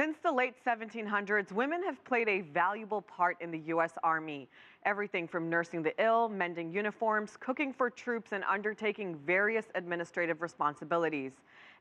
Since the late 1700s, women have played a valuable part in the U.S. Army. Everything from nursing the ill, mending uniforms, cooking for troops, and undertaking various administrative responsibilities.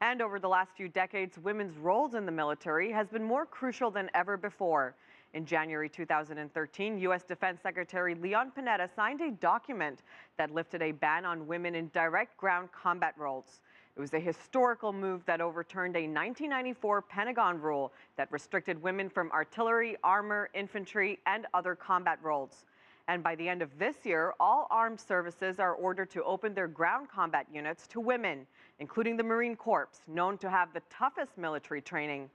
And over the last few decades, women's roles in the military has been more crucial than ever before. In January 2013, U.S. Defense Secretary Leon Panetta signed a document that lifted a ban on women in direct ground combat roles. It was a historical move that overturned a 1994 Pentagon rule that restricted women from artillery, armor, infantry, and other combat roles. And by the end of this year, all armed services are ordered to open their ground combat units to women, including the Marine Corps, known to have the toughest military training.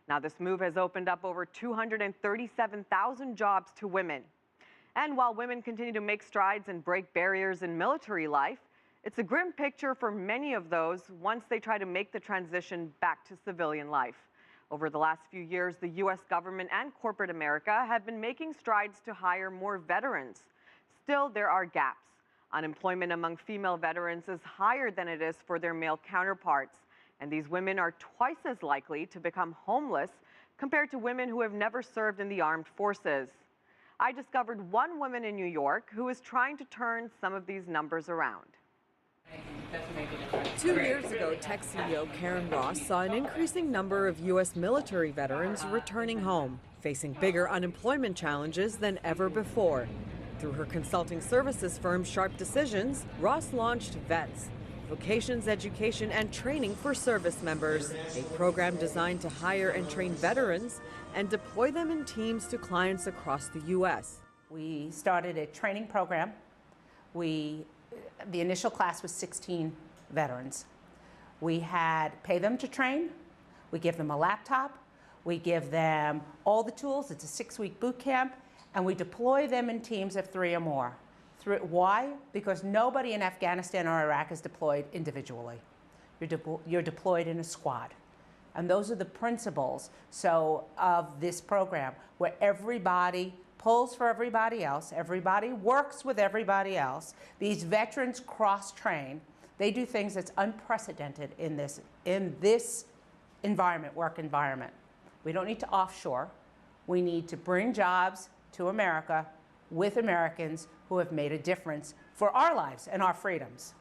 Now, this move has opened up over 237,000 jobs to women. And while women continue to make strides and break barriers in military life, it's a grim picture for many of those once they try to make the transition back to civilian life. Over the last few years, the U.S. government and corporate America have been making strides to hire more veterans. Still, there are gaps. Unemployment among female veterans is higher than it is for their male counterparts, and these women are twice as likely to become homeless compared to women who have never served in the armed forces. I discovered one woman in New York who is trying to turn some of these numbers around. 2 years ago, tech CEO Karen Ross saw an increasing number of U.S. military veterans returning home, facing bigger unemployment challenges than ever before. Through her consulting services firm Sharp Decisions, Ross launched VETS, Vocations Education and Training for Service Members, a program designed to hire and train veterans and deploy them in teams to clients across the U.S. We started a training program. The initial class was 16 veterans. We had pay them to train. We give them a laptop. We give them all the tools. It's a 6-week boot camp, and we deploy them in teams of 3 or more. Why? Because nobody in Afghanistan or Iraq is deployed individually. You're deployed in a squad. And those are the principles of this program, where everybody pulls for everybody else, everybody works with everybody else. These veterans cross-train. They do things that's unprecedented in this environment, work environment. We don't need to offshore. We need to bring jobs to America with Americans who have made a difference for our lives and our freedoms.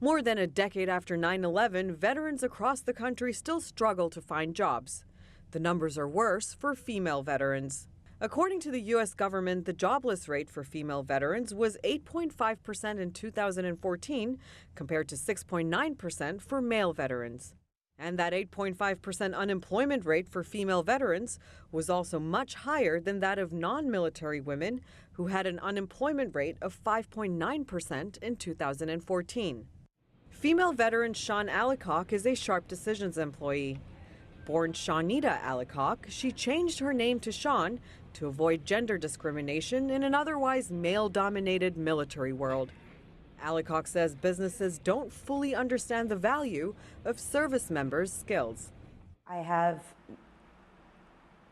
More than a decade after 9/11, veterans across the country still struggle to find jobs. The numbers are worse for female veterans. According to the U.S. government, the jobless rate for female veterans was 8.5% in 2014, compared to 6.9% for male veterans. And that 8.5% unemployment rate for female veterans was also much higher than that of non-military women, who had an unemployment rate of 5.9% in 2014. Female veteran Shawn Alicock is a Sharp Decisions employee. Born Shawnita Alicock, she changed her name to Shawn to avoid gender discrimination in an otherwise male-dominated military world. Alicock says businesses don't fully understand the value of service members' skills. I have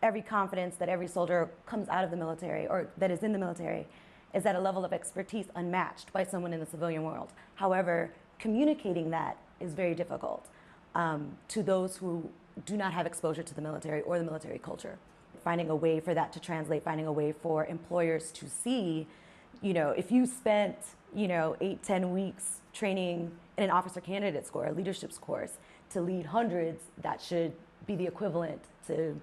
every confidence that every soldier comes out of the military or that is in the military is at a level of expertise unmatched by someone in the civilian world. However, communicating that is very difficult to those who do not have exposure to the military or the military culture. Finding a way for that to translate, finding a way for employers to see, if you spent, 8-10 weeks training in an officer candidates course, a leadership course, to lead hundreds, that should be the equivalent to,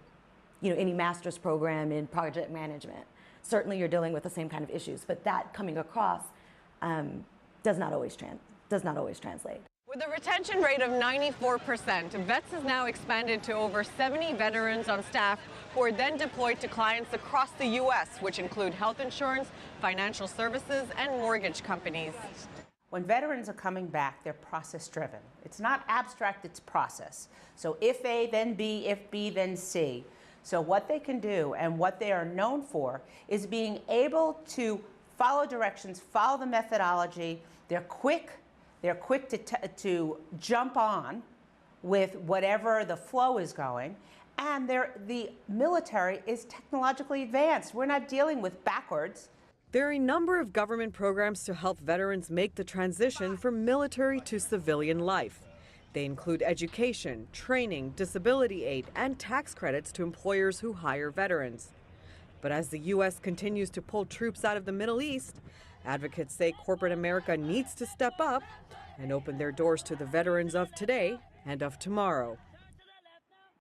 any master's program in project management. Certainly you're dealing with the same kind of issues, but that coming across does not always translate. With a retention rate of 94%, VETS has now expanded to over 70 veterans on staff who are then deployed to clients across the U.S., which include health insurance, financial services, and mortgage companies. When veterans are coming back, they're process-driven. It's not abstract, it's process. So if A, then B, if B, then C. So what they can do and what they are known for is being able to follow directions, follow the methodology. They're quick to jump on with whatever the flow is going, and the military is technologically advanced. We're not dealing with backwards. There are a number of government programs to help veterans make the transition from military to civilian life. They include education, training, disability aid, and tax credits to employers who hire veterans. But as the U.S. continues to pull troops out of the Middle East, advocates say corporate America needs to step up and open their doors to the veterans of today and of tomorrow.